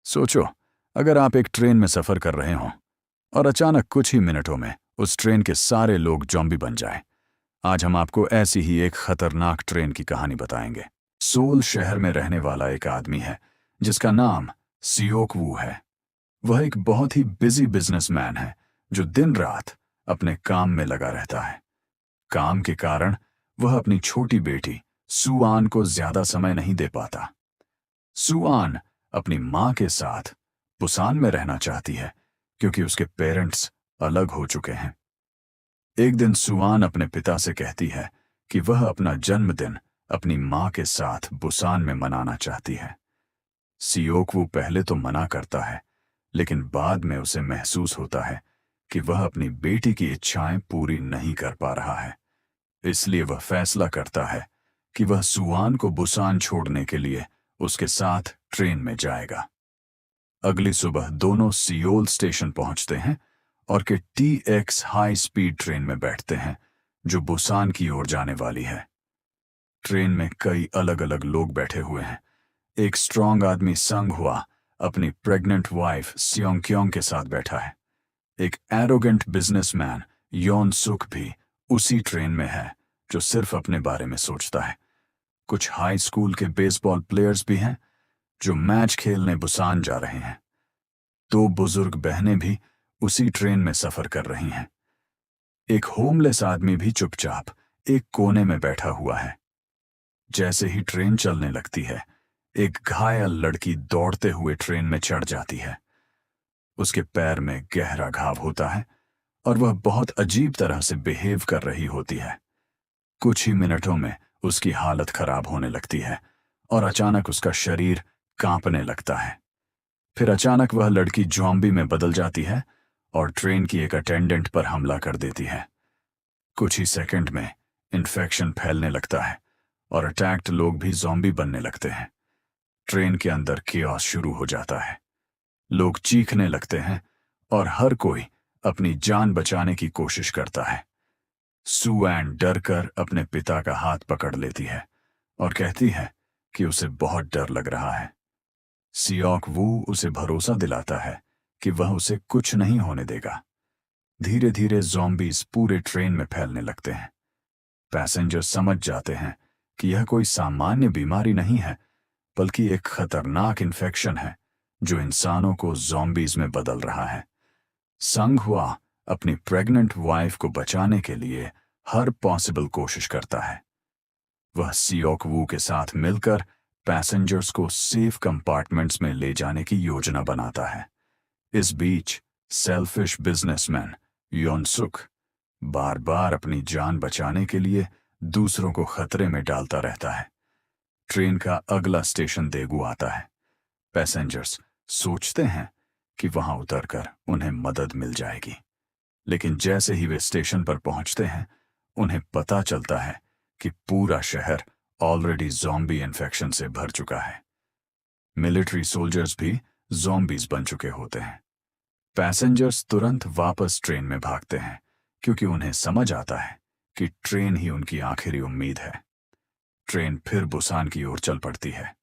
सोचो, अगर आप एक ट्रेन में सफर कर रहे हों और अचानक कुछ ही मिनटों में उस ट्रेन के सारे लोग ज़ॉम्बी बन जाएं। आज हम आपको ऐसी ही एक खतरनाक ट्रेन की कहानी बताएंगे। सोल शहर में रहने वाला एक आदमी है जिसका नाम सियोक वू है। वह एक बहुत ही बिजी बिजनेसमैन है जो दिन रात अपने काम में लगा रहता है। काम के कारण वह अपनी छोटी बेटी सुआन को ज्यादा समय नहीं दे पाता। सुआन अपनी माँ के साथ बुसान में रहना चाहती है क्योंकि उसके पेरेंट्स अलग हो चुके हैं। एक दिन सुआन अपने पिता से कहती है कि वह अपना जन्मदिन अपनी माँ के साथ बुसान में मनाना चाहती है। सियोक वो पहले तो मना करता है, लेकिन बाद में उसे महसूस होता है कि वह अपनी बेटी की इच्छाएं पूरी नहीं कर पा रहा है। इसलिए वह फैसला करता है कि वह सुआन को बुसान छोड़ने के लिए उसके साथ ट्रेन में जाएगा। अगली सुबह दोनों सियोल स्टेशन पहुंचते हैं और के TX हाई स्पीड ट्रेन में बैठते हैं जो बुसान की ओर जाने वाली है। ट्रेन में कई अलग अलग लोग बैठे हुए हैं। एक स्ट्रांग आदमी संग हुआ अपनी प्रेग्नेंट वाइफ सियोंग के साथ बैठा है। एक एरोगेंट बिजनेसमैन योन सुक भी उसी ट्रेन में है जो सिर्फ अपने बारे में सोचता है। कुछ हाई स्कूल के बेसबॉल प्लेयर्स भी हैं जो मैच खेलने बुसान जा रहे हैं। दो बुजुर्ग बहनें भी उसी ट्रेन में सफर कर रही हैं। एक होमलेस आदमी भी चुपचाप एक कोने में बैठा हुआ है। जैसे ही ट्रेन चलने लगती है, एक घायल लड़की दौड़ते हुए ट्रेन में चढ़ जाती है। उसके पैर में गहरा घाव होता है और वह बहुत अजीब तरह से बिहेव कर रही होती है। कुछ ही मिनटों में उसकी हालत खराब होने लगती है और अचानक उसका शरीर कांपने लगता है। फिर अचानक वह लड़की ज़ॉम्बी में बदल जाती है और ट्रेन की एक अटेंडेंट पर हमला कर देती है। कुछ ही सेकंड में इन्फेक्शन फैलने लगता है और अटैक्ड लोग भी ज़ॉम्बी बनने लगते हैं। ट्रेन के अंदर केओस शुरू हो जाता है। लोग चीखने लगते हैं और हर कोई अपनी जान बचाने की कोशिश करता है। सुएन डरकर अपने पिता का हाथ पकड़ लेती है और कहती है कि उसे बहुत डर लग रहा है। सियोक वू उसे भरोसा दिलाता है कि वह उसे कुछ नहीं होने देगा। धीरे धीरे ज़ॉम्बीज पूरे ट्रेन में फैलने लगते हैं। पैसेंजर समझ जाते हैं कि यह कोई सामान्य बीमारी नहीं है, बल्कि एक खतरनाक इन्फेक्शन है जो इंसानों को ज़ॉम्बीज में बदल रहा है। संग हुआ अपनी प्रेग्नेंट वाइफ को बचाने के लिए हर पॉसिबल कोशिश करता है। वह सियोक वू के साथ मिलकर पैसेंजर्स को सेफ कंपार्टमेंट्स में ले जाने की योजना बनाता है। इस बीच सेल्फिश बिजनेसमैन योनसुक बार बार अपनी जान बचाने के लिए दूसरों को खतरे में डालता रहता है। ट्रेन का अगला स्टेशन देगू आता है। पैसेंजर्स सोचते हैं कि वहां उतरकर उन्हें मदद मिल जाएगी, लेकिन जैसे ही वे स्टेशन पर पहुंचते हैं, उन्हें पता चलता है कि पूरा शहर ऑलरेडी ज़ॉम्बी इन्फेक्शन से भर चुका है। मिलिट्री सोल्जर्स भी ज़ॉम्बीज बन चुके होते हैं। पैसेंजर्स तुरंत वापस ट्रेन में भागते हैं क्योंकि उन्हें समझ आता है कि ट्रेन ही उनकी आखिरी उम्मीद है। ट्रेन फिर बुसान की ओर चल पड़ती है।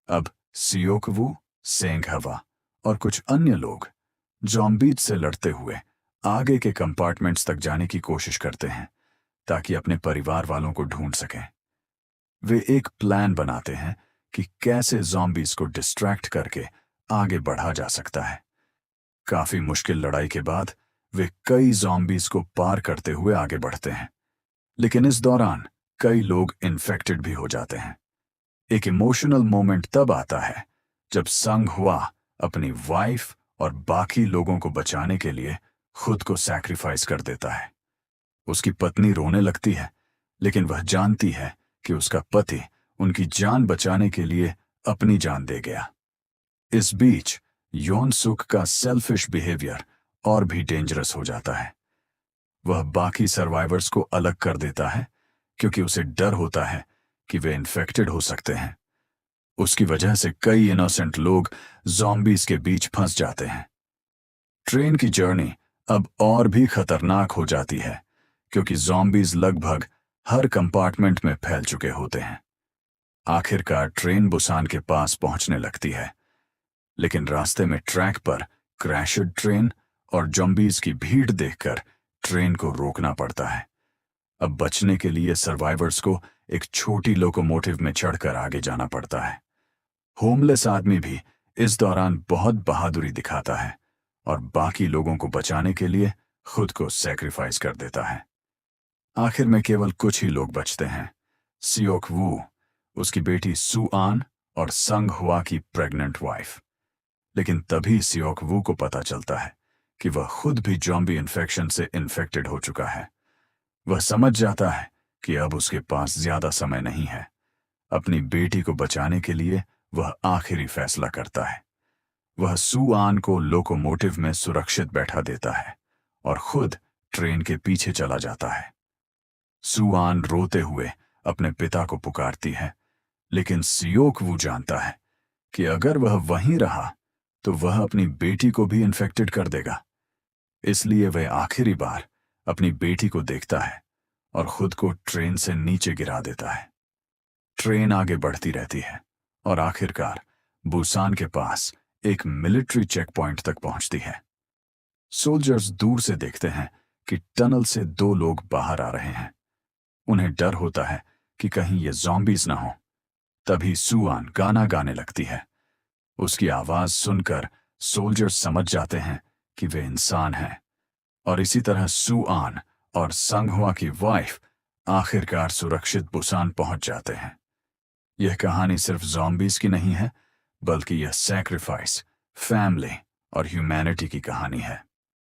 अब सियोक वू, सेंग हवा और कुछ अन्य लोग ज़ॉम्बीज से लड़ते हुए आगे के कंपार्टमेंट्स तक जाने की कोशिश करते हैं ताकि अपने परिवार वालों को ढूंढ सकें। वे एक प्लान बनाते हैं कि कैसे ज़ॉम्बीज को डिस्ट्रैक्ट करके आगे बढ़ा जा सकता है। काफी मुश्किल लड़ाई के बाद वे कई ज़ॉम्बीज को पार करते हुए आगे बढ़ते हैं, लेकिन इस दौरान कई लोग इन्फेक्टेड भी हो जाते हैं। एक इमोशनल मोमेंट तब आता है जब संग हुआ अपनी वाइफ और बाकी लोगों को बचाने के लिए खुद को सैक्रिफाइस कर देता है। उसकी पत्नी रोने लगती है, लेकिन वह जानती है कि उसका पति उनकी जान बचाने के लिए अपनी जान दे गया। इस बीच योनसुक का सेल्फिश बिहेवियर और भी डेंजरस हो जाता है। वह बाकी सर्वाइवर्स को अलग कर देता है क्योंकि उसे डर होता है कि वे इन्फेक्टेड हो सकते हैं। उसकी वजह से कई इनोसेंट लोग ज़ॉम्बीज के बीच फंस जाते हैं। ट्रेन की जर्नी अब और भी खतरनाक हो जाती है क्योंकि ज़ॉम्बीज लगभग हर कंपार्टमेंट में फैल चुके होते हैं। आखिरकार ट्रेन बुसान के पास पहुंचने लगती है। लेकिन रास्ते में ट्रैक पर क्रैशड ट्रेन और जॉम्बीज की भीड़ देखकर ट्रेन को रोकना पड़ता है। अब बचने के लिए सर्वाइवर्स को एक छोटी लोकोमोटिव में चढ़कर आगे जाना पड़ता है। होमलेस आदमी भी इस दौरान बहुत बहादुरी दिखाता है और बाकी लोगों को बचाने के लिए खुद को सैक्रिफाइस कर देता है। आखिर में केवल कुछ ही लोग बचते हैं, सियोक वू, उसकी बेटी सू आन और संग हुआ की प्रेग्नेंट वाइफ। लेकिन तभी सियोक वू को पता चलता है कि वह खुद भी जॉम्बी इन्फेक्शन से इन्फेक्टेड हो चुका है। वह समझ जाता है कि अब उसके पास ज्यादा समय नहीं है। अपनी बेटी को बचाने के लिए वह आखिरी फैसला करता है। वह सू आन को लोकोमोटिव में सुरक्षित बैठा देता है और खुद ट्रेन के पीछे चला जाता है। सू आन रोते हुए अपने पिता को पुकारती है, लेकिन सियोक वू जानता है कि अगर वह वहीं रहा तो वह अपनी बेटी को भी इन्फेक्टेड कर देगा। इसलिए वह आखिरी बार अपनी बेटी को देखता है और खुद को ट्रेन से नीचे गिरा देता है। ट्रेन आगे बढ़ती रहती है और आखिरकार बुसान के पास एक मिलिट्री चेक पॉइंट तक पहुंचती है। सोल्जर्स दूर से देखते हैं कि टनल से 2 लोग बाहर आ रहे हैं। उन्हें डर होता है कि कहीं ये ज़ॉम्बीज ना हो। तभी सू आन गाना गाने लगती है। उसकी आवाज सुनकर सोल्जर्स समझ जाते हैं कि वे इंसान हैं और इसी तरह सू आन और संगहुआ की वाइफ आखिरकार सुरक्षित बुसान पहुंच जाते हैं। यह कहानी सिर्फ ज़ॉम्बीज की नहीं है, बल्कि यह सैक्रिफाइस, फैमिली और ह्यूमैनिटी की कहानी है।